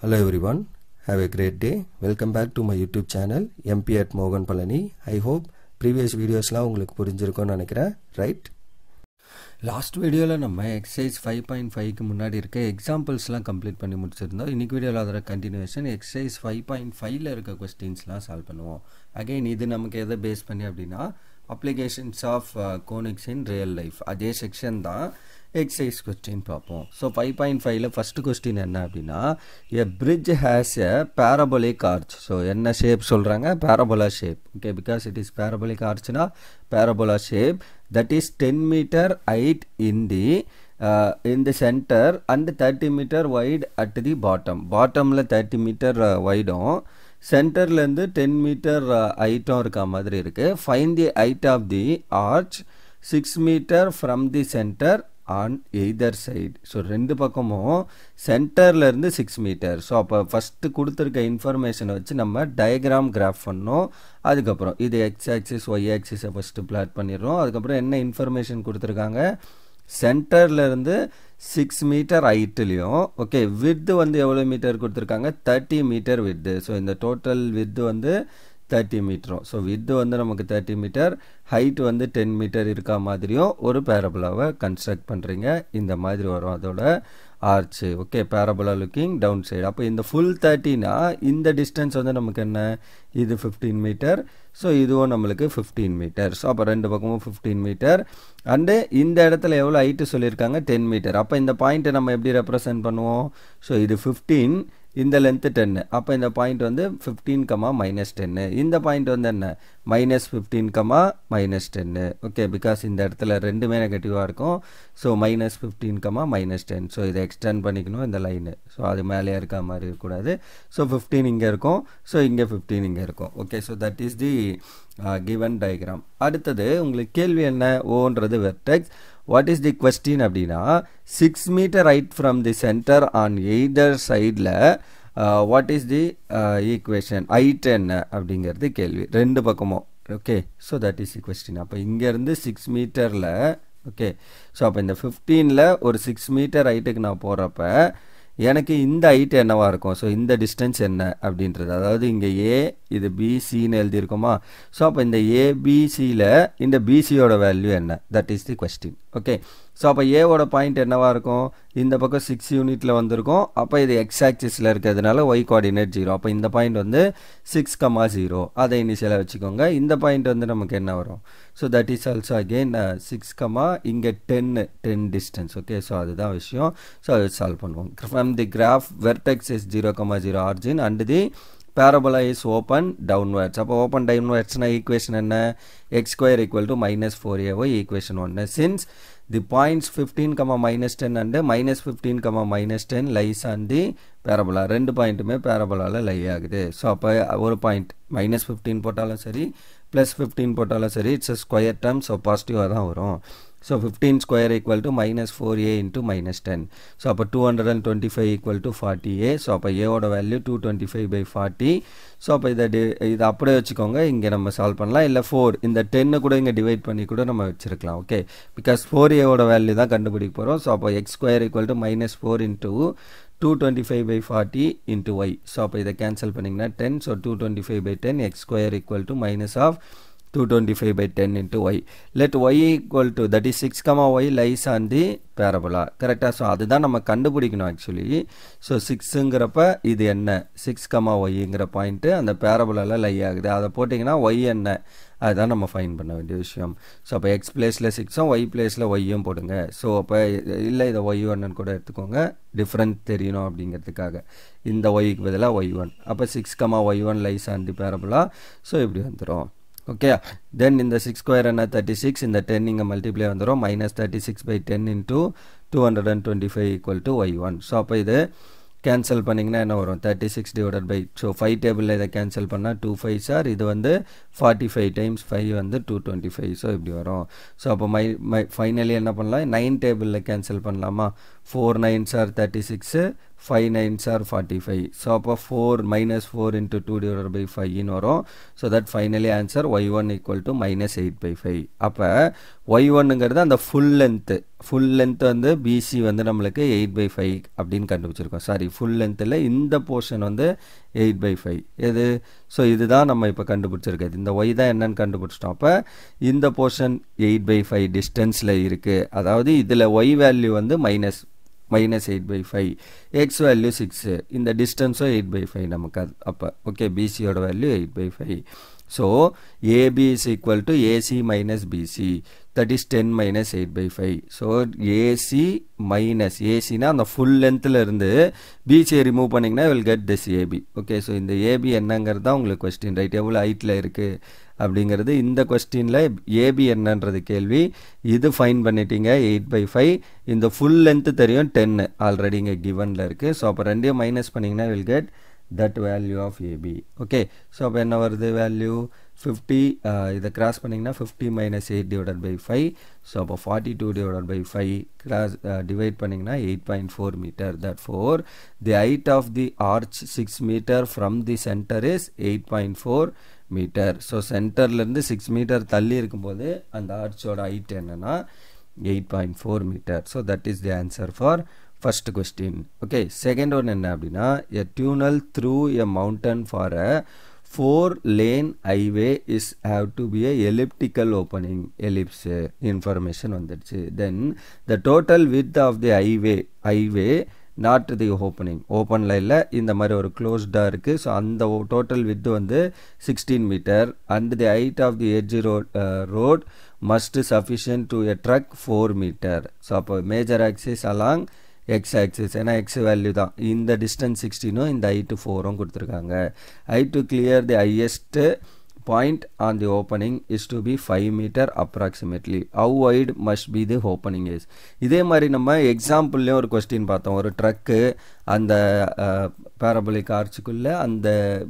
Hello everyone, have a great day. Welcome back to my YouTube channel MP at Mogan Palani. I hope previous videos la உங்களுக்கு புரிஞ்சிருக்கும்னு நினைக்கிறேன், right? Last வீடியோவில் நம்ம exercise 5.5க்கு முன்னாடி இருக்க எக்ஸாம்பிள்ஸ்லாம் complete பண்ணி முடிச்சிருந்தோம். இன்றைக்கி வீடியோவில் அதோட கண்டினியூஷன் எக்ஸசைஸ் 5.5ல் இருக்க கொஸ்டின்ஸ்லாம் சால்வ் பண்ணுவோம். அகைன் இது நமக்கு எதை பேஸ் பண்ணி அப்படின்னா applications of conics in real life அதே செக்ஷன் தான் எக்ஸசைஸ் கொஸ்டின் பார்ப்போம். ஸோ 5.5ல் ஃபஸ்ட்டு கொஸ்டின் என்ன அப்படின்னா a bridge has a parabolic arch. So என்ன ஷேப் சொல்கிறாங்க? Parabola shape. Okay, because it is parabolic ஆர்ச்னா parabola shape that is 10 meter height in the center and 30 meter wide at the bottom. Bottomல 30 meter wideம் சென்டர்லேருந்து 10 meter ஹைட்டும் இருக்க மாதிரி இருக்கு. Find the height of the arch 6 meter from the center on either side. So ரெண்டு பக்கமும் சென்டர்லேருந்து 6 metre. So அப்போ first கொடுத்துருக்க இன்ஃபர்மேஷனை வச்சு நம்ம டயக்ராம் கிராஃப் பண்ணோம். அதுக்கப்புறம் இது எக்ஸ் ஆக்சிஸ் ஒய் ஆக்சிஸை ஃபஸ்ட்டு பிளாட் பண்ணிடுறோம். அதுக்கப்புறம் என்ன இன்ஃபர்மேஷன் கொடுத்துருக்காங்க? சென்டர்லேருந்து 6 மீட்டர் ஹைட்லேயும் ஓகே வித்து வந்து எவ்வளோ மீட்டர் கொடுத்துருக்காங்க? 30 மீட்டர் வித்து. ஸோ இந்த டோட்டல் வித்து வந்து 30 மீட்டரும். ஸோ வித்து வந்து நமக்கு 30 மீட்டர், ஹைட் வந்து 10 மீட்டர் இருக்கா மாதிரியும் ஒரு பேரபோலாவை கன்ஸ்ட்ரக்ட் பண்ணுறீங்க. இந்த மாதிரி வரும் அதோட arch. Okay, parabola looking down side. அப்போ இந்த ஃபுல் 30னா இந்த டிஸ்டன்ஸ் வந்து நமக்கு என்ன? இது 15 மீட்டர். ஸோ இதுவும் நம்மளுக்கு 15 மீட்டர். ஸோ அப்போ ரெண்டு பக்கமும் 15 மீட்டர். அண்டு இந்த இடத்துல எவ்வளோ ஹைட்டு சொல்லியிருக்காங்க? 10 மீட்டர். அப்போ இந்த பாயிண்ட்டை நம்ம எப்படி ரெப்ரசன்ட் பண்ணுவோம்? ஸோ இது 15, இந்த லென்த்து 10. அப்போ இந்த பாயிண்ட் வந்து 15, -10. இந்த பாயிண்ட் வந்து என்ன? -15, -10. ஓகே, பிகாஸ் இந்த இடத்துல ரெண்டுமே நெகட்டிவாக இருக்கும். ஸோ -15, -10. ஸோ இதை எக்ஸ்டெண்ட் பண்ணிக்கணும் இந்த லைனு. ஸோ அது மேலே இருக்க மாதிரி இருக்கக்கூடாது. ஸோ 15 இங்கே இருக்கும். ஸோ இங்கே 15 இங்கே இருக்கும். Okay, so that is the given diagram. அடுத்தது உங்களுக்கு கேள்வி என்ன? ஓன்றது vertex. What is the question அப்படின்னா 6 metre height from the centre on either சைடில் what is the equation? Height என்ன அப்படிங்கிறது கேள்வி ரெண்டு பக்கமும். Okay, so that is the question. அப்போ இங்கேருந்து 6 மீட்டரில் ஓகே, ஸோ அப்போ இந்த 15ல் ஒரு 6 மீட்டர் ஹைட்டுக்கு நான் போகிறப்ப எனக்கு இந்த ஹைட் என்னவாக இருக்கும்? ஸோ இந்த டிஸ்டன்ஸ் என்ன அப்படின்றது, அதாவது இங்கே ஏ இது பிசின்னு எழுதியிருக்கோமா? ஸோ அப்போ இந்த ஏபிசியில் இந்த பிசியோட வேல்யூ என்ன? That is the question. Okay, so அப்போ ஏவோட பாயிண்ட் என்னவாக இருக்கும்? இந்த பக்கம் 6 யூனிட்டில் வந்திருக்கும். அப்போ இது எக்ஸ் ஆக்சிஸில் இருக்கிறதுனால ஒய் கோஆர்டினேட் 0. அப்போ இந்த பாயிண்ட் வந்து 6, 0 அதை இனிஷியலாக வச்சுக்கோங்க. இந்த பாயிண்ட் வந்து நமக்கு என்ன வரும்? So that is also again 6, இங்கே 10 டிஸ்டன்ஸ். ஓகே, ஸோ அதுதான் விஷயம். ஸோ அதை சால்வ் பண்ணுவோம். From the graph vertex is 0, 0 origin and the parabola is open downwards. அப்போ open downwardsனா ஈக்குவேஷன் என்ன? x² = -4ay equation 1. since the points 15, -10 and -15, -10 lies on the parabola. ரெண்டு பாயிண்ட்டுமே பேரபோலாவில் லை ஆகுது. So அப்போ ஒரு பாயிண்ட் -15 போட்டாலும் சரி +15 போட்டாலும் சரி இட்ஸ் ஸ்கொயர் டேர்ம். ஸோ பாசிட்டிவாக தான் வரும். So 15² = -4a × -10. ஸோ அப்போ 225 = 40a. ஸோ அப்போ ஏவோட வேல்யூ 225/40. ஸோ அப்போ இதை அப்படியே வச்சுக்கோங்க. இங்கே நம்ம சால்வ் பண்ணலாம். இல்லை 4 இந்த 10 கூட இங்கே டிவைட் பண்ணி கூட நம்ம வச்சுருக்கலாம். ஓகே, பிகாஸ் 4aவோட வேல்யூ தான் கண்டுபிடிக்க போகிறோம். ஸோ அப்போ x² = -4 × 225/40 × y. ஸோ அப்போ இதை கேன்சல் பண்ணிங்கன்னா 10. So 225/10 x² = -225/10 × y. Let y equal to that is 6, y lies on the parabola. கரெக்டாக? ஸோ அதுதான் நம்ம கண்டுபிடிக்கணும் ஆக்சுவலி. ஸோ 6ங்கிறப்ப இது என்ன? 6, yங்கிற பாயிண்ட்டு அந்த பேரபோலாவில் லை ஆகுது. அதை போட்டிங்கன்னா y என்ன? அதுதான் நம்ம ஃபைன் பண்ண வேண்டிய விஷயம். ஸோ அப்போ எக்ஸ் பிளேஸில் 6ம் ஒய் பிளேஸில் ஒய்யும் போடுங்க. ஸோ அப்போ இல்லை இதை y1 கூட எடுத்துக்கோங்க, டிஃப்ரெண்ட் தெரியணும் அப்படிங்கிறதுக்காக. இந்த ஒய்க்கு பதிலாக y1. அப்போ 6, y1 lies on the parabola. So இப்படி வந்துடும். ஓகே, தென் இந்த 6² என்ன? 36. இந்த 10 இங்கே மல்டிப்ளை வந்துடும். -36/10 × 225 = y1. ஸோ அப்போ இது கேன்சல் பண்ணிங்கன்னா என்ன வரும்? 36 ஸோ 5 டேபிளில் இதை கேன்சல் பண்ணால் 2 5s ஆர் இது வந்து 45 × 5 வந்து 225. ஸோ இப்படி வரும். ஸோ அப்போ ஃபைனலி என்ன பண்ணலாம்? 9 டேபிளில் கேன்சல் பண்ணலாமா? 4 9s R 36 5 9s are 45. So அப்போ 4 minus 4 into 2 divided by 5 ன்னு வரும். So that finally answer y1 equal to minus 8 by 5. அப்போ y1ங்கிறது அந்த full length வந்து BC வந்து நம்மளுக்கு 8 by 5 அப்படின்னு கண்டுபிடிச்சிருக்கோம். சாரி full lengthல இந்த போர்ஷன் வந்து 8 by 5 எது? ஸோ இதுதான் நம்ம இப்போ கண்டுபிடிச்சிருக்கிறது. இந்த y தான் என்னன்னு கண்டுபிடிச்சிட்டோம். அப்போ இந்த போர்ஷன் 8 by 5 டிஸ்டன்ஸில் இருக்குது. அதாவது இதில் y வேல்யூ வந்து minus 8 by 5, x வேல்யூ 6, இந்த டிஸ்டன்ஸும் 8 by 5 நமக்கு அது அப்போ ஓகே பிசியோட value 8 by 5. So AB is equal to AC minus BC, that is 10 minus 8 by 5. So AC minus ACனா அந்த ஃபுல் லென்த்தில் இருந்து BCயை ரிமூவ் பண்ணிங்கன்னா will get this AB. Okay so இந்த AB என்னங்கிறது தான் உங்களுக்கு கொஸ்டின், ரைட்? எவ்வளோ ஹைட்டில் இருக்குது அப்படிங்கிறது இந்த கொஸ்டினில் AB என்னன்றது கேள்வி. இது ஃபைன் பண்ணிட்டீங்க 8 by 5. இந்த ஃபுல் லென்த்து தெரியும் 10 ஆல்ரெடி இங்கே கிவனில் இருக்குது. ஸோ அப்போ ரெண்டையும் மைனஸ் பண்ணிங்கன்னா will get that value of AB. Okay so அப்போ என்ன வருது வேல்யூ 50, இதை கிராஸ் பண்ணிங்கன்னா 50 minus 8 divided by 5. ஸோ அப்போ 42 divided by 5 கிராஸ் டிவைட் பண்ணிங்கன்னா 8.4 meter. Therefore the height of the arch 6 meter from the center is 8.4 meter. So சென்டர்லேருந்து 6 meter தள்ளி இருக்கும்போது அந்த ஆர்ச்சோட ஹைட் என்னன்னா 8.4 meter. So that is the answer for first question. Okay, second one என்ன அப்படின்னா a tunnel through a mountain for a 4-lane highway is have to be a elliptical opening, ellipse information வந்துடுச்சு. Then the total width of the highway not the opening, ஓப்பனில் இல்லை, இந்த மாதிரி ஒரு க்ளோஸ்டாக இருக்குது. So அந்த டோட்டல் வித் வந்து 16 meter and the height of the edge road must sufficient to a truck 4 meter. So அப்போ major axis along x axis, ஏன்னா x வேல்யூ தான், இந்த டிஸ்டன்ஸ் 16 இந்த height 4 கொடுத்துருக்காங்க. height to clear the highest point on the opening is to be 5 meter approximately. How wide must be the opening is. இதே மாதிரி நம்ம எக்ஸாம்பிள்லேயும் ஒரு கொஸ்டின் பார்த்தோம். ஒரு ட்ரக்கு அந்த பேரபோலிக் ஆர்ச்சுக்குள்ளே அந்த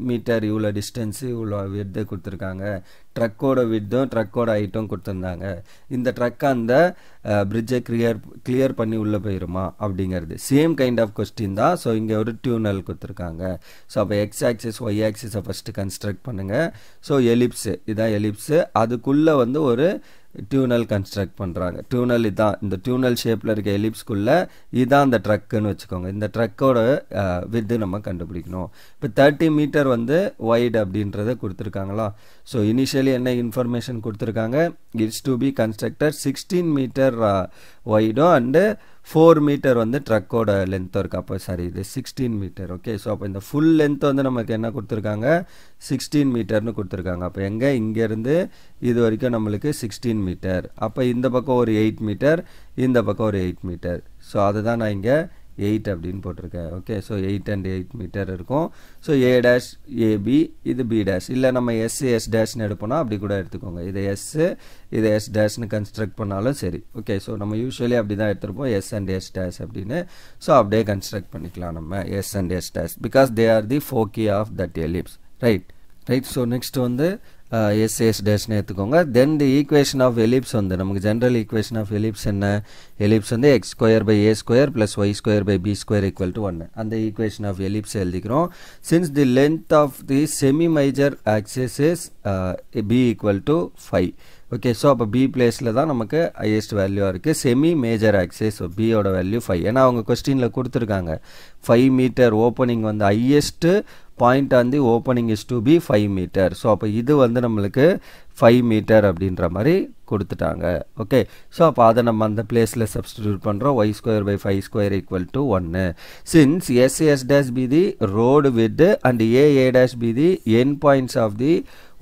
மீட்டர் இவ்வளோ டிஸ்டன்ஸு இவ்வளோ வித்து கொடுத்துருக்காங்க. ட்ரக்கோட வித்தும் ட்ரக்கோட ஹைட்டும் கொடுத்துருந்தாங்க. இந்த ட்ரக்கை அந்த பிரிட்ஜை கிளியர் பண்ணி உள்ளே போயிருமா அப்படிங்கிறது சேம் கைண்ட் ஆஃப் கொஸ்டின் தான். ஸோ இங்கே ஒரு டியூனல் கொடுத்துருக்காங்க. ஸோ அப்போ எக்ஸ் ஆக்சிஸ் ஒய் ஆக்சிஸை ஃபஸ்ட்டு கன்ஸ்ட்ரக்ட் பண்ணுங்கள். ஸோ எலிப்ஸு இதான் எலிப்ஸு, அதுக்குள்ளே வந்து ஒரு டியூனல் கன்ஸ்ட்ரக்ட் பண்ணுறாங்க. டியூனல் இதான், இந்த டியூனல் ஷேப்பில் இருக்க எலிப்ஸ்குள்ளே இதான் அந்த ட்ரக்குன்னு வச்சுக்கோங்க. இந்த ட்ரக்கோட வித்து நம்ம கண்டுபிடிக்கணும். இப்போ 30 meter வந்து வைடு அப்படின்றத கொடுத்துருக்காங்களா. ஸோ இனிஷியலி என்ன இன்ஃபர்மேஷன் கொடுத்துருக்காங்க, it's to be constructed 16 meter வைடும் அண்டு 4 meter வந்து ட்ரக்கோட லென்த்தும் இருக்குது. அப்போ சாரி இது 16 meter. ஓகே ஸோ அப்போ இந்த ஃபுல் லென்த் வந்து நமக்கு என்ன கொடுத்துருக்காங்க 16 meterன்னு கொடுத்துருக்காங்க. அப்போ எங்கே இங்கேருந்து இது வரைக்கும் நம்மளுக்கு 16 meter. அப்போ இந்த பக்கம் ஒரு 8 meter, இந்த பக்கம் ஒரு 8 meter. ஸோ அதுதான் நான் இங்கே 8 அப்படின்னு போட்டிருக்கேன். ஓகே ஸோ 8 and 8 meter இருக்கும். ஸோ A dash AB இது B dash, இல்லை நம்ம S டேஷ்னு எடுப்போம்னா அப்படி கூட எடுத்துக்கோங்க. இது S இது S டேஷ்னு கன்ஸ்ட்ரக்ட் பண்ணாலும் சரி. ஓகே ஸோ நம்ம யூஸ்வலி அப்படி தான் எடுத்துருப்போம் S and S dash அப்படின்னு. ஸோ அப்படியே கன்ஸ்ட்ரக்ட் பண்ணிக்கலாம் நம்ம S and S dash because they are the foci of that ellipse. Right. So next வந்து S டேஷ்னு எடுத்துக்கோங்க. Then the equation of ellipse வந்து நமக்கு ஜென்ரல் ஈக்குவேஷன் ஆஃப் எலிப்ஸ் என்ன, எலிப்ஸ் வந்து x square by a square plus y square by b square equal to 1. அந்த equation of ellipse எழுதிக்கிறோம். Since the length of the semi major axis is b equal to 5. Okay so அப்போ b பிளேஸில் தான் நமக்கு highest வேல்யூவாக இருக்குது. Semi major axis பியோட value 5. ஏன்னா அவங்க கொஸ்டினில் கொடுத்துருக்காங்க 5 meter ஓப்பனிங் வந்து highest point on the opening is to be 5 meter. So அப்போ இது வந்து நம்மளுக்கு 5 meter அப்படின்ற மாதிரி கொடுத்துட்டாங்க. ஓகே ஸோ அப்போ அதை நம்ம அந்த பிளேஸில் சப்ஸ்டிடியூட் பண்ணுறோம். y square by 5 square equal to 1. Since S dash be the road width and A dash be the end points of the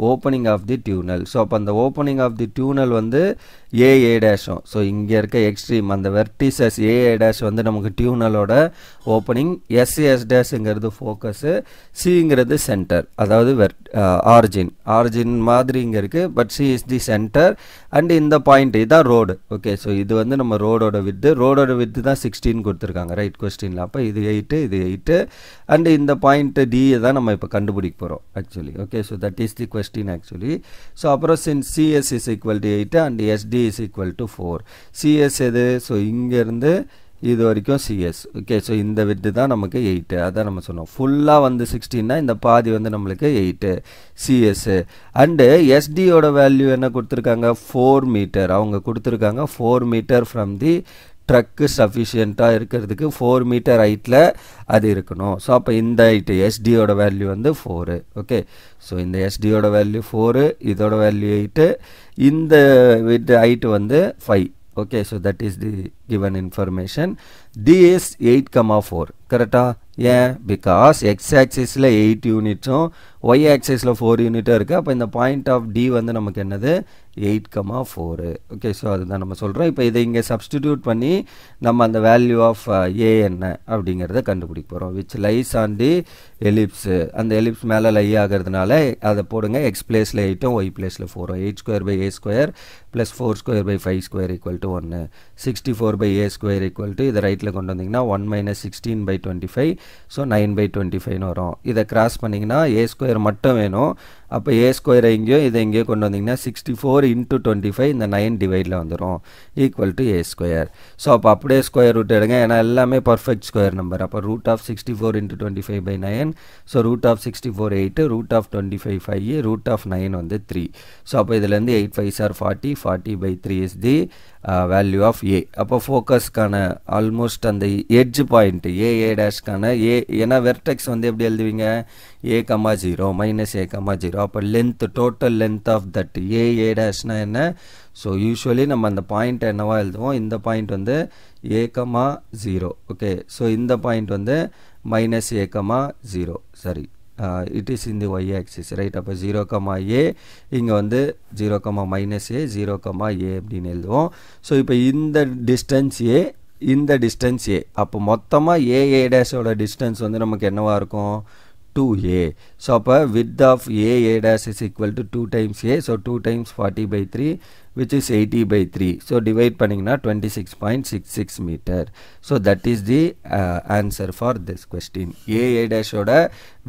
opening of the tunnel. So அப்போ அந்த ஓப்பனிங் ஆஃப் தி டியூனல் வந்து A டேஷும். So இங்கே இருக்க extreme அந்த vertices A dash வந்து நமக்கு டியூனலோட opening, S டேஷுங்கிறது focus, சிங்கிறது centre, அதாவது origin மாதிரி இங்கே இருக்குது. But see is the centre and இந்த பாயிண்ட் இதுதான் ரோடு. ஓகே ஸோ இது வந்து நம்ம ரோடோட வித்து தான் 16 கொடுத்துருக்காங்க ரைட் கொஸ்டினில். அப்போ இது 8 இது 8 அண்ட் இந்த பாயிண்ட் D தான் நம்ம இப்போ கண்டுபிடிக்க போகிறோம் actually. Okay so that is the question actually. So அப்புறம் since CS is equal to 8 and SD is equal to 4. CS எது, ஸோ இங்கேருந்து இது வரைக்கும் சிஎஸ். ஓகே, ஸோ இந்த விட்டு தான் நமக்கு 8. அதான் நம்ம சொன்னோம். ஃபுல்லாக வந்து 16னா இந்த பாதி வந்து நம்மளுக்கு 8 சிஎஸ். அண்டு எஸ்டியோட வேல்யூ என்ன கொடுத்துருக்காங்க? 4 மீட்டர். அவங்க கொடுத்துருக்காங்க 4 மீட்டர் ஃப்ரம் தி ட்ரக்கு சஃபிஷியண்ட்டாக இருக்கிறதுக்கு 4 மீட்டர் ஹைட்டில் அது இருக்கணும். ஸோ அப்போ இந்த ஹைட்டு எஸ்டியோட வேல்யூ வந்து 4. ஓகே, ஸோ இந்த எஸ்டியோட வேல்யூ 4, இதோட வேல்யூ 8, இந்த வித் ஹைட்டு வந்து 5. Okay, so that is the given information. D is 8,4. கரெக்டா? ஏன்? பிகாஸ் எக்ஸ் ஆக்சிஸில் 8 யூனிட்ஸும் ஒய் ஆக்சிஸில் 4 யூனிட்டும் இருக்குது. அப்போ இந்த பாயிண்ட் ஆஃப் டி வந்து நமக்கு என்னது? 8,4. ஓகே, ஸோ அதுதான் நம்ம சொல்கிறோம். இப்போ இதை இங்கே சப்ஸ்டிடியூட் பண்ணி நம்ம அந்த வேல்யூ ஆஃப் ஏ என்ன அப்படிங்கிறத கண்டுபிடிக்க போகிறோம். Which lies on the ellipse. அந்த எலிப்ஸ் மேலே லை ஆகிறதுனால அதை போடுங்க. எக்ஸ் பிளேஸில் 8ம் ஒய் பிளேஸில் 4ம். 8² / a² ப்ளஸ் 4² / 5² = 1. 64/a² = இதை ரைட்டில் கொண்டு வந்தீங்கன்னா 1 - 16/25. ஸோ 9/25 வரும். இதை கிராஸ் பண்ணிங்கன்னா a² மட்டும் வேணும். அப்போ a² எங்கேயும் இதை எங்கேயோ கொண்டு வந்தீங்கன்னா 64 × 25 இந்த 9 டிவைடில் வந்துடும் = a². ஸோ அப்போ அப்படியே ஸ்கொயர் ரூட் எடுங்க. ஏன்னா எல்லாமே பர்ஃபெக்ட் ஸ்கொயர் நம்பர். அப்போ √64 × 25/9. ஸோ √64 8, √25 5, √9 வந்து 3. ஸோ அப்போ இதுலேருந்து 8 5s are 40, 40/3 is the value of ஏ. அப்போ ஃபோக்கஸ்க்கான ஆல்மோஸ்ட் அந்த எட்ஜ் பாயிண்ட் ஏ''க்கான ஏ. ஏன்னா வெர்டெக்ஸ் வந்து எப்படி எழுதுவீங்க? a, 0 -a, 0. அப்போ length, total length of that ஏ''னா என்ன? ஸோ யூஸ்வலி நம்ம அந்த பாயிண்ட் என்னவா எழுதுவோம்? இந்த பாயிண்ட் வந்து a, 0. ஓகே, ஸோ இந்த பாயிண்ட் வந்து -a, 0. சரி, it is in the y axis, right? அப்போ 0, a, இங்கே வந்து 0, -a, 0, a அப்படின்னு எழுதுவோம். ஸோ இப்போ இந்த டிஸ்டன்ஸ் ஏ, இந்த டிஸ்டன்ஸ் ஏ. அப்போ மொத்தமாக ஏ''ஓட டிஸ்டன்ஸ் வந்து நமக்கு என்னவா இருக்கும்? 2a. ஸோ அப்போ width of a' is equal to 2 times a. So 2 times 40/3 which is 80/3. So divide பண்ணிங்கன்னா 26.66 metre. So that is the answer for this question. ஏ''ஓட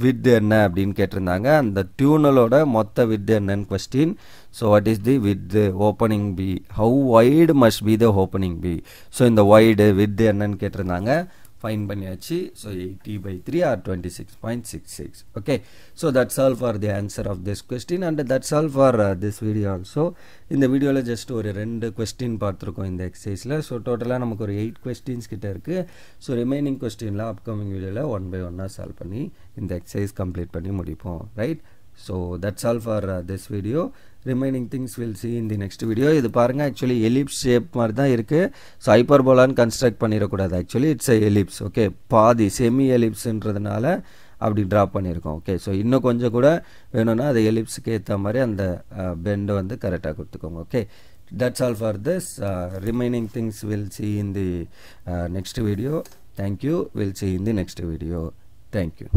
width என்ன அப்படின்னு கேட்டிருந்தாங்க. அந்த டியூனலோட மொத்த width என்னன்னு question. So what is the width? Opening be. How wide must be the opening be? So இந்த வைடு width என்னன்னு கேட்டிருந்தாங்க. ஃபைன் பண்ணியாச்சு. So 80/3 or 26.66. Okay, so that's all for the answer of this question and that's all for this video also. இந்த வீடியோவில் just ஒரு 2 question பார்த்துருக்கோம் இந்த எக்ஸசைஸில். So டோட்டலாக நமக்கு ஒரு 8 கொஸ்டின்ஸ் கிட்ட இருக்குது. ஸோ ரிமைனிங் கொஸ்டின்லாம் அப்கமிங் வீடியோவில் 1 by 1 சால்வ் பண்ணி இந்த எக்ஸசைஸ் கம்ப்ளீட் பண்ணி முடிப்போம். Right? So that's all for this video. Remaining things we'll see in the next video. இது பாருங்க, ஆக்சுவலி எலிப்ஸ் ஷேப் மாதிரி தான் இருக்குது. ஸோ ஹைப்பர்போலான்னு கன்ஸ்ட்ரக்ட் பண்ணிடக்கூடாது. Actually it's a ellipse. Okay, பாதி செமி எலிப்ஸ்ன்றதுனால அப்படி ட்ராப் பண்ணியிருக்கோம். ஓகே, ஸோ இன்னும் கொஞ்சம் கூட வேணும்னா அது எலிப்ஸுக்கு ஏற்ற மாதிரி அந்த பெண்டை வந்து கரெக்டாக கொடுத்துக்கோங்க. Okay, that's all for this. Remaining things we'll see in the next video. Thank you. We'll see in the next video. Thank you.